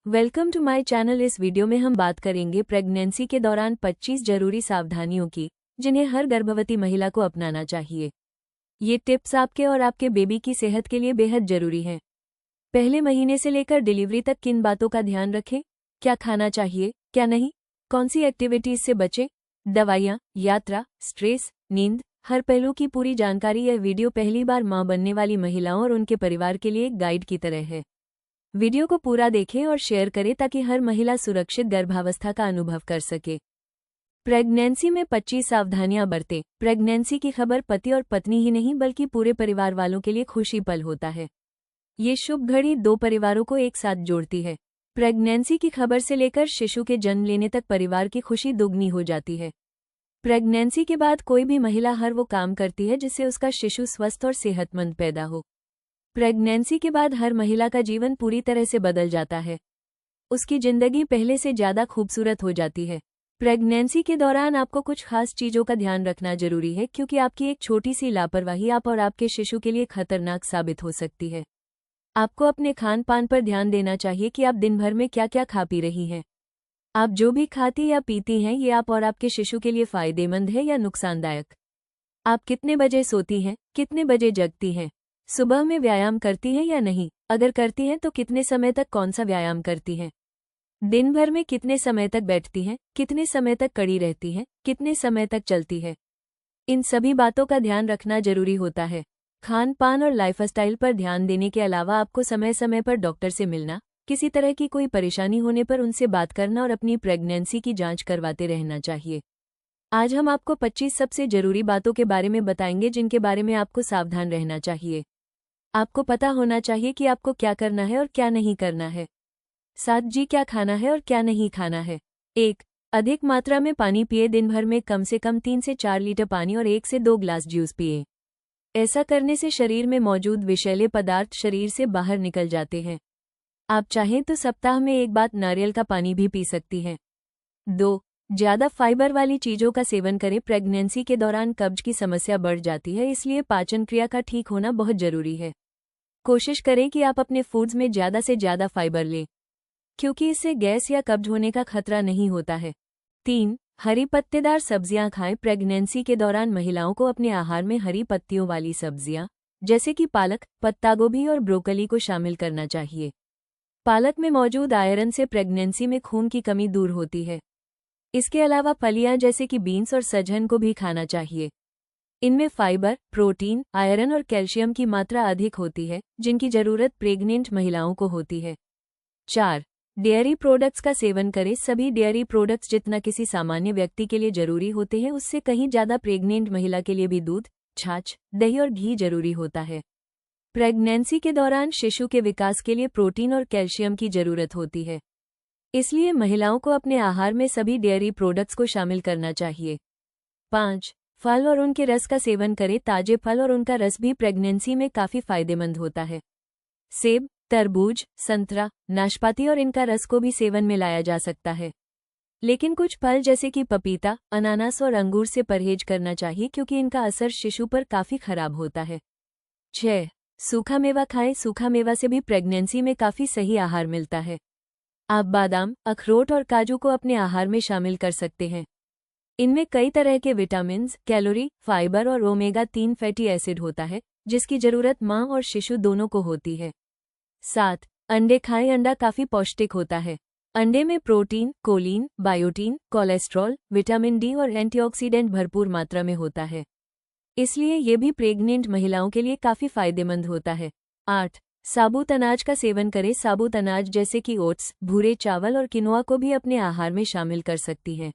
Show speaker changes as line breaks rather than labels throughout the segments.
Welcome to my channel. इस video में हम बात करेंगे प्रेगनेंसी के दौरान 25 जरूरी सावधानियों की, जिन्हें हर गर्भवती महिला को अपनाना चाहिए। ये टिप्स आपके और आपके बेबी की सेहत के लिए बेहद जरूरी हैं। पहले महीने से लेकर डिलीवरी तक किन बातों का ध्यान रखें, क्या खाना चाहिए, क्या नहीं, कौन सी एक्टिविटीज से बचें, दवाइयाँ, यात्रा, स्ट्रेस, नींद, हर पहलू की पूरी जानकारी। यह वीडियो पहली बार मां बनने वाली महिलाओं और उनके परिवार के लिए एक गाइड की तरह है। वीडियो को पूरा देखें और शेयर करें ताकि हर महिला सुरक्षित गर्भावस्था का अनुभव कर सके। प्रेगनेंसी में 25 सावधानियां बरतें। प्रेगनेंसी की खबर पति और पत्नी ही नहीं बल्कि पूरे परिवार वालों के लिए खुशी पल होता है। ये शुभ घड़ी दो परिवारों को एक साथ जोड़ती है। प्रेगनेंसी की खबर से लेकर शिशु के जन्म लेने तक परिवार की खुशी दोगुनी हो जाती है। प्रेगनेंसी के बाद कोई भी महिला हर वो काम करती है जिससे उसका शिशु स्वस्थ और सेहतमंद पैदा हो। प्रेगनेंसी के बाद हर महिला का जीवन पूरी तरह से बदल जाता है। उसकी जिंदगी पहले से ज्यादा खूबसूरत हो जाती है। प्रेगनेंसी के दौरान आपको कुछ खास चीजों का ध्यान रखना जरूरी है, क्योंकि आपकी एक छोटी सी लापरवाही आप और आपके शिशु के लिए खतरनाक साबित हो सकती है। आपको अपने खान पान पर ध्यान देना चाहिए कि आप दिन भर में क्या क्या खा पी रही हैं। आप जो भी खाती या पीती हैं, ये आप और आपके शिशु के लिए फायदेमंद है या नुकसानदायक। आप कितने बजे सोती हैं, कितने बजे जगती हैं, सुबह में व्यायाम करती हैं या नहीं, अगर करती हैं तो कितने समय तक कौन सा व्यायाम करती हैं, दिन भर में कितने समय तक बैठती हैं, कितने समय तक कड़ी रहती हैं, कितने समय तक चलती है। इन सभी बातों का ध्यान रखना जरूरी होता है। खान पान और लाइफस्टाइल पर ध्यान देने के अलावा आपको समय समय पर डॉक्टर से मिलना, किसी तरह की कोई परेशानी होने पर उनसे बात करना और अपनी प्रेगनेंसी की जांच करवाते रहना चाहिए। आज हम आपको 25 सबसे जरूरी बातों के बारे में बताएंगे जिनके बारे में आपको सावधान रहना चाहिए। आपको पता होना चाहिए कि आपको क्या करना है और क्या नहीं करना है। 7G क्या खाना है और क्या नहीं खाना है। 1. अधिक मात्रा में पानी पिए। दिन भर में कम से कम 3 से 4 लीटर पानी और 1 से 2 ग्लास जूस पिए। ऐसा करने से शरीर में मौजूद विषैले पदार्थ शरीर से बाहर निकल जाते हैं। आप चाहें तो सप्ताह में एक बार नारियल का पानी भी पी सकती हैं। 2. ज्यादा फाइबर वाली चीजों का सेवन करें। प्रेगनेंसी के दौरान कब्ज की समस्या बढ़ जाती है, इसलिए पाचन क्रिया का ठीक होना बहुत जरूरी है। कोशिश करें कि आप अपने फूड्स में ज्यादा से ज्यादा फाइबर लें, क्योंकि इससे गैस या कब्ज होने का खतरा नहीं होता है। 3. हरी पत्तेदार सब्जियां खाएं। प्रेगनेंसी के दौरान महिलाओं को अपने आहार में हरी पत्तियों वाली सब्जियां जैसे कि पालक, पत्ता गोभी और ब्रोकली को शामिल करना चाहिए। पालक में मौजूद आयरन से प्रेगनेंसी में खून की कमी दूर होती है। इसके अलावा फलियां जैसे कि बीन्स और सजन को भी खाना चाहिए। इनमें फाइबर, प्रोटीन, आयरन और कैल्शियम की मात्रा अधिक होती है, जिनकी जरूरत प्रेग्नेंट महिलाओं को होती है। 4. डेयरी प्रोडक्ट्स का सेवन करें। सभी डेयरी प्रोडक्ट्स जितना किसी सामान्य व्यक्ति के लिए जरूरी होते हैं, उससे कहीं ज्यादा प्रेग्नेंट महिला के लिए भी दूध, छाछ, दही और घी जरूरी होता है। प्रेगनेंसी के दौरान शिशु के विकास के लिए प्रोटीन और कैल्शियम की जरूरत होती है, इसलिए महिलाओं को अपने आहार में सभी डेयरी प्रोडक्ट्स को शामिल करना चाहिए। 5. फल और उनके रस का सेवन करें। ताजे फल और उनका रस भी प्रेगनेंसी में काफी फायदेमंद होता है। सेब, तरबूज, संतरा, नाशपाती और इनका रस को भी सेवन में लाया जा सकता है। लेकिन कुछ फल जैसे कि पपीता, अनानास और अंगूर से परहेज करना चाहिए, क्योंकि इनका असर शिशु पर काफी खराब होता है। 6. सूखा मेवा खाएं। सूखा मेवा से भी प्रेगनेंसी में काफी सही आहार मिलता है। आप बादाम, अखरोट और काजू को अपने आहार में शामिल कर सकते हैं। इनमें कई तरह के विटामिन, कैलोरी, फाइबर और ओमेगा-3 फैटी एसिड होता है, जिसकी जरूरत मां और शिशु दोनों को होती है। 7. अंडे खाएं। अंडा काफी पौष्टिक होता है। अंडे में protein, choline, biotin, cholesterol, vitamin D और एंटीऑक्सीडेंट भरपूर मात्रा में होता है, इसलिए ये भी प्रेग्नेंट महिलाओं के लिए काफी फायदेमंद होता है। 8. साबुत अनाज का सेवन करें। साबुत अनाज जैसे कि ओट्स, भूरे चावल और किनोआ को भी अपने आहार में शामिल कर सकती हैं।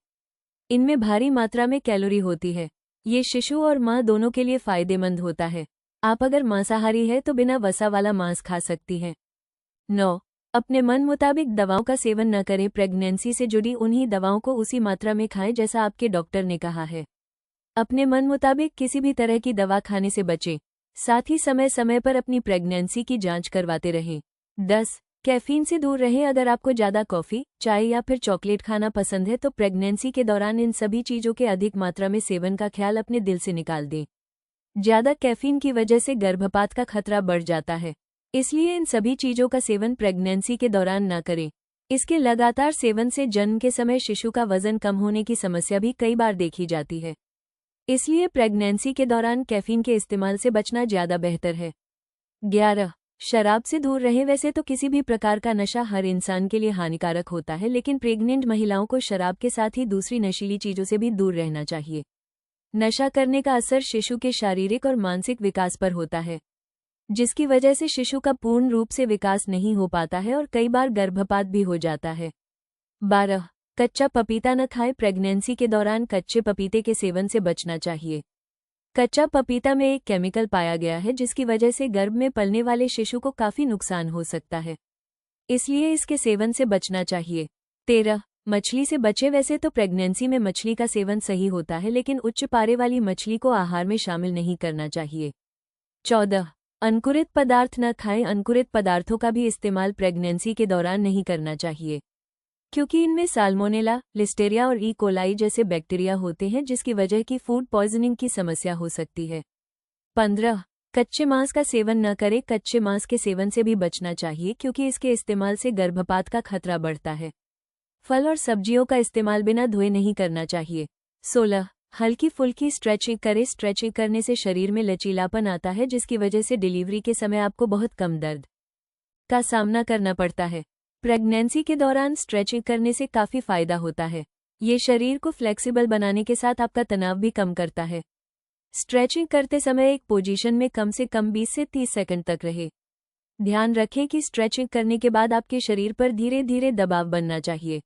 इनमें भारी मात्रा में कैलोरी होती है। ये शिशु और मां दोनों के लिए फायदेमंद होता है। आप अगर मांसाहारी है तो बिना वसा वाला मांस खा सकती हैं। 9. अपने मन मुताबिक दवाओं का सेवन न करें। प्रेगनेंसी से जुड़ी उन्हीं दवाओं को उसी मात्रा में खाएं जैसा आपके डॉक्टर ने कहा है। अपने मन मुताबिक किसी भी तरह की दवा खाने से बचें। साथ ही समय समय पर अपनी प्रेगनेंसी की जांच करवाते रहें। 10. कैफीन से दूर रहें। अगर आपको ज्यादा कॉफी, चाय या फिर चॉकलेट खाना पसंद है तो प्रेगनेंसी के दौरान इन सभी चीजों के अधिक मात्रा में सेवन का ख्याल अपने दिल से निकाल दें। ज्यादा कैफीन की वजह से गर्भपात का खतरा बढ़ जाता है, इसलिए इन सभी चीजों का सेवन प्रेगनेंसी के दौरान न करें। इसके लगातार सेवन से जन्म के समय शिशु का वजन कम होने की समस्या भी कई बार देखी जाती है। इसलिए प्रेगनेंसी के दौरान कैफीन के इस्तेमाल से बचना ज़्यादा बेहतर है। 11. शराब से दूर रहें। वैसे तो किसी भी प्रकार का नशा हर इंसान के लिए हानिकारक होता है, लेकिन प्रेग्नेंट महिलाओं को शराब के साथ ही दूसरी नशीली चीज़ों से भी दूर रहना चाहिए। नशा करने का असर शिशु के शारीरिक और मानसिक विकास पर होता है, जिसकी वजह से शिशु का पूर्ण रूप से विकास नहीं हो पाता है और कई बार गर्भपात भी हो जाता है। 12. कच्चा पपीता न खाएं। प्रेगनेंसी के दौरान कच्चे पपीते के सेवन से बचना चाहिए। कच्चा पपीता में एक केमिकल पाया गया है जिसकी वजह से गर्भ में पलने वाले शिशु को काफी नुकसान हो सकता है, इसलिए इसके सेवन से बचना चाहिए। 13. मछली से बचे। वैसे तो प्रेगनेंसी में मछली का सेवन सही होता है, लेकिन उच्च पारे वाली मछली को आहार में शामिल नहीं करना चाहिए। 14. अंकुरित पदार्थ न खाएं। अंकुरित पदार्थों का भी इस्तेमाल प्रेगनेंसी के दौरान नहीं करना चाहिए, क्योंकि इनमें साल्मोनेला, लिस्टेरिया और ई कोलाई जैसे बैक्टीरिया होते हैं, जिसकी वजह की फूड पॉइजनिंग की समस्या हो सकती है। 15. कच्चे मांस का सेवन न करें। कच्चे मांस के सेवन से भी बचना चाहिए, क्योंकि इसके इस्तेमाल से गर्भपात का खतरा बढ़ता है। फल और सब्जियों का इस्तेमाल बिना धोए नहीं करना चाहिए। 16. हल्की फुल्की स्ट्रेचिंग करें। स्ट्रेचिंग करने से शरीर में लचीलापन आता है, जिसकी वजह से डिलीवरी के समय आपको बहुत कम दर्द का सामना करना पड़ता है। प्रेगनेंसी के दौरान स्ट्रेचिंग करने से काफ़ी फायदा होता है। ये शरीर को फ्लेक्सिबल बनाने के साथ आपका तनाव भी कम करता है। स्ट्रेचिंग करते समय एक पोजीशन में कम से कम 20 से 30 सेकंड तक रहे। ध्यान रखें कि स्ट्रेचिंग करने के बाद आपके शरीर पर धीरे धीरे दबाव बनना चाहिए।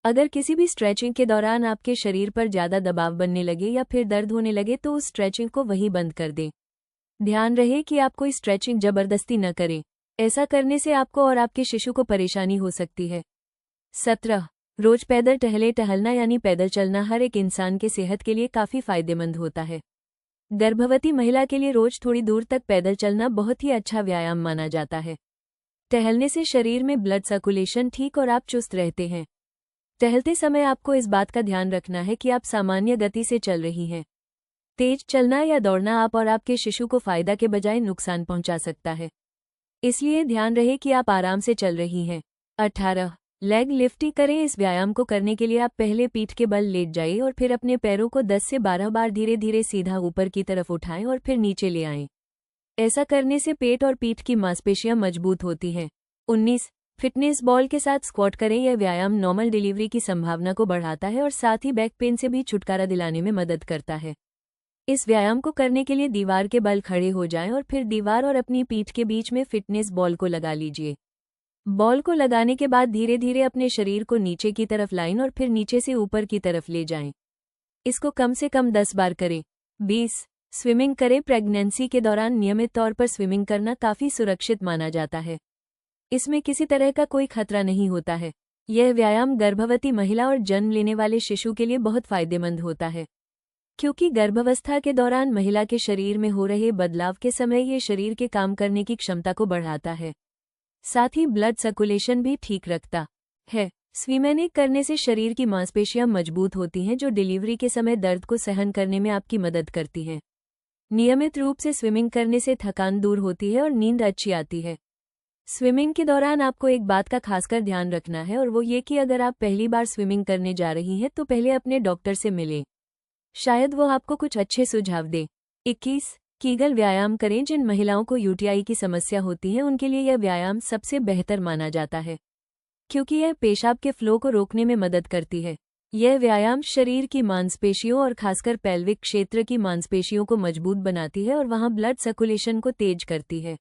अगर किसी भी स्ट्रेचिंग के दौरान आपके शरीर पर ज़्यादा दबाव बनने लगे या फिर दर्द होने लगे तो उस स्ट्रेचिंग को वहीं बंद कर दें। ध्यान रहे कि आप कोई स्ट्रेचिंग जबरदस्ती न करें, ऐसा करने से आपको और आपके शिशु को परेशानी हो सकती है। 17. रोज पैदल टहलना यानी पैदल चलना हर एक इंसान के सेहत के लिए काफ़ी फायदेमंद होता है। गर्भवती महिला के लिए रोज थोड़ी दूर तक पैदल चलना बहुत ही अच्छा व्यायाम माना जाता है। टहलने से शरीर में ब्लड सर्कुलेशन ठीक और आप चुस्त रहते हैं। टहलते समय आपको इस बात का ध्यान रखना है कि आप सामान्य गति से चल रही हैं। तेज चलना या दौड़ना आप और आपके शिशु को फायदा के बजाय नुकसान पहुंचा सकता है, इसलिए ध्यान रहे कि आप आराम से चल रही हैं। 18. लेग लिफ्टिंग करें। इस व्यायाम को करने के लिए आप पहले पीठ के बल लेट जाइए और फिर अपने पैरों को 10 से 12 बार धीरे धीरे सीधा ऊपर की तरफ उठाएं और फिर नीचे ले आएं। ऐसा करने से पेट और पीठ की मांसपेशियां मजबूत होती हैं। 19. फिटनेस बॉल के साथ स्क्वाट करें। यह व्यायाम नॉर्मल डिलीवरी की संभावना को बढ़ाता है और साथ ही बैक पेन से भी छुटकारा दिलाने में मदद करता है। इस व्यायाम को करने के लिए दीवार के बल खड़े हो जाएं और फिर दीवार और अपनी पीठ के बीच में फिटनेस बॉल को लगा लीजिए। बॉल को लगाने के बाद धीरे धीरे अपने शरीर को नीचे की तरफ लाएं और फिर नीचे से ऊपर की तरफ ले जाएं। इसको कम से कम 10 बार करें। 20. स्विमिंग करें। प्रेगनेंसी के दौरान नियमित तौर पर स्विमिंग करना काफ़ी सुरक्षित माना जाता है। इसमें किसी तरह का कोई खतरा नहीं होता है। यह व्यायाम गर्भवती महिला और जन्म लेने वाले शिशु के लिए बहुत फायदेमंद होता है, क्योंकि गर्भावस्था के दौरान महिला के शरीर में हो रहे बदलाव के समय ये शरीर के काम करने की क्षमता को बढ़ाता है, साथ ही ब्लड सर्कुलेशन भी ठीक रखता है। स्विमिंग करने से शरीर की मांसपेशियां मजबूत होती हैं, जो डिलीवरी के समय दर्द को सहन करने में आपकी मदद करती हैं। नियमित रूप से स्विमिंग करने से थकान दूर होती है और नींद अच्छी आती है। स्विमिंग के दौरान आपको एक बात का खासकर ध्यान रखना है, और वो ये कि अगर आप पहली बार स्विमिंग करने जा रही हैं तो पहले अपने डॉक्टर से मिलें, शायद वो आपको कुछ अच्छे सुझाव दे। 21. कीगल व्यायाम करें। जिन महिलाओं को यूटीआई की समस्या होती है उनके लिए यह व्यायाम सबसे बेहतर माना जाता है, क्योंकि यह पेशाब के फ्लो को रोकने में मदद करती है। यह व्यायाम शरीर की मांसपेशियों और खासकर पैल्विक क्षेत्र की मांसपेशियों को मजबूत बनाती है और वहां ब्लड सर्कुलेशन को तेज करती है।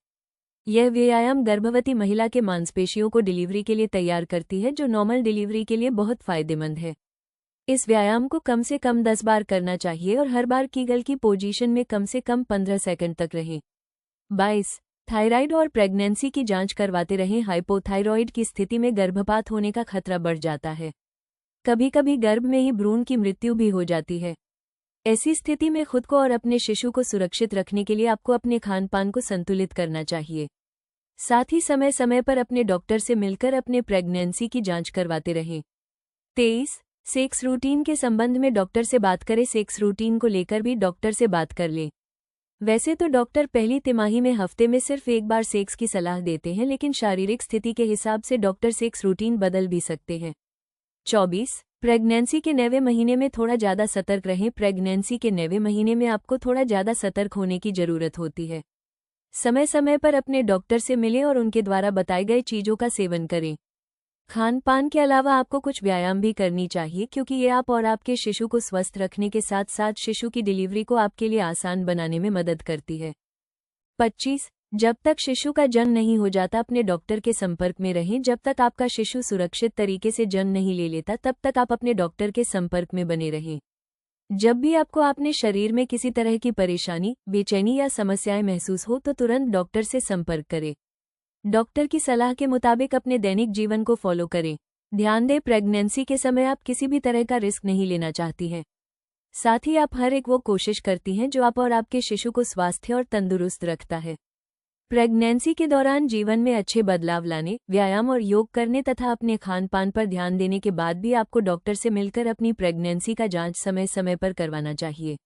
यह व्यायाम गर्भवती महिला के मांसपेशियों को डिलीवरी के लिए तैयार करती है, जो नॉर्मल डिलीवरी के लिए बहुत फायदेमंद है। इस व्यायाम को कम से कम 10 बार करना चाहिए और हर बार कीगल की पोजीशन में कम से कम 15 सेकंड तक रहें। 22. थायराइड और प्रेगनेंसी की जांच करवाते रहें। हाइपोथायरॉइड की स्थिति में गर्भपात होने का खतरा बढ़ जाता है। कभी कभी गर्भ में ही भ्रूण की मृत्यु भी हो जाती है। ऐसी स्थिति में खुद को और अपने शिशु को सुरक्षित रखने के लिए आपको अपने खान पान को संतुलित करना चाहिए। साथ ही समय समय पर अपने डॉक्टर से मिलकर अपने प्रेगनेंसी की जांच करवाते रहें। 23. सेक्स रूटीन के संबंध में डॉक्टर से बात करें। सेक्स रूटीन को लेकर भी डॉक्टर से बात कर लें। वैसे तो डॉक्टर पहली तिमाही में हफ्ते में सिर्फ एक बार सेक्स की सलाह देते हैं, लेकिन शारीरिक स्थिति के हिसाब से डॉक्टर सेक्स रूटीन बदल भी सकते हैं। 24. प्रेगनेंसी के 9वें महीने में थोड़ा ज़्यादा सतर्क रहें। प्रेगनेंसी के 9वें महीने में आपको थोड़ा ज़्यादा सतर्क होने की ज़रूरत होती है। समय समय पर अपने डॉक्टर से मिलें और उनके द्वारा बताए गए चीज़ों का सेवन करें। खान पान के अलावा आपको कुछ व्यायाम भी करनी चाहिए, क्योंकि ये आप और आपके शिशु को स्वस्थ रखने के साथ साथ शिशु की डिलीवरी को आपके लिए आसान बनाने में मदद करती है। 25. जब तक शिशु का जन्म नहीं हो जाता अपने डॉक्टर के संपर्क में रहें। जब तक आपका शिशु सुरक्षित तरीके से जन्म नहीं ले लेता तब तक आप अपने डॉक्टर के संपर्क में बने रहें। जब भी आपको अपने शरीर में किसी तरह की परेशानी, बेचैनी या समस्याएं महसूस हो तो तुरंत डॉक्टर से संपर्क करें। डॉक्टर की सलाह के मुताबिक अपने दैनिक जीवन को फॉलो करें। ध्यान दें, प्रेगनेंसी के समय आप किसी भी तरह का रिस्क नहीं लेना चाहती हैं। साथ ही आप हर एक वो कोशिश करती हैं जो आप और आपके शिशु को स्वास्थ्य और तंदुरुस्त रखता है। प्रेगनेंसी के दौरान जीवन में अच्छे बदलाव लाने, व्यायाम और योग करने तथा अपने खान पान पर ध्यान देने के बाद भी आपको डॉक्टर से मिलकर अपनी प्रेगनेंसी का जांच समय समय पर करवाना चाहिए।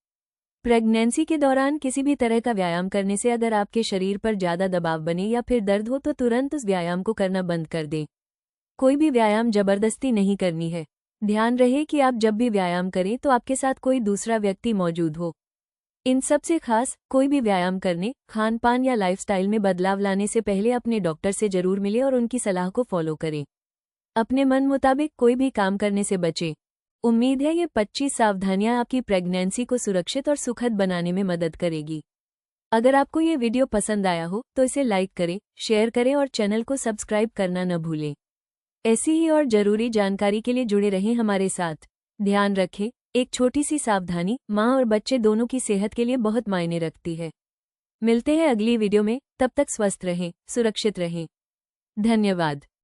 प्रेगनेंसी के दौरान किसी भी तरह का व्यायाम करने से अगर आपके शरीर पर ज़्यादा दबाव बने या फिर दर्द हो तो तुरंत उस व्यायाम को करना बंद कर दें। कोई भी व्यायाम जबरदस्ती नहीं करनी है। ध्यान रहे कि आप जब भी व्यायाम करें तो आपके साथ कोई दूसरा व्यक्ति मौजूद हो। इन सबसे खास, कोई भी व्यायाम करने, खान पान या लाइफस्टाइल में बदलाव लाने से पहले अपने डॉक्टर से जरूर मिलें और उनकी सलाह को फॉलो करें। अपने मन मुताबिक कोई भी काम करने से बचें। उम्मीद है ये 25 सावधानियां आपकी प्रेगनेंसी को सुरक्षित और सुखद बनाने में मदद करेगी। अगर आपको ये वीडियो पसंद आया हो तो इसे लाइक करें, शेयर करें और चैनल को सब्सक्राइब करना न भूलें। ऐसी ही और जरूरी जानकारी के लिए जुड़े रहें हमारे साथ। ध्यान रखें, एक छोटी सी सावधानी माँ और बच्चे दोनों की सेहत के लिए बहुत मायने रखती है। मिलते हैं अगली वीडियो में, तब तक स्वस्थ रहें, सुरक्षित रहें। धन्यवाद।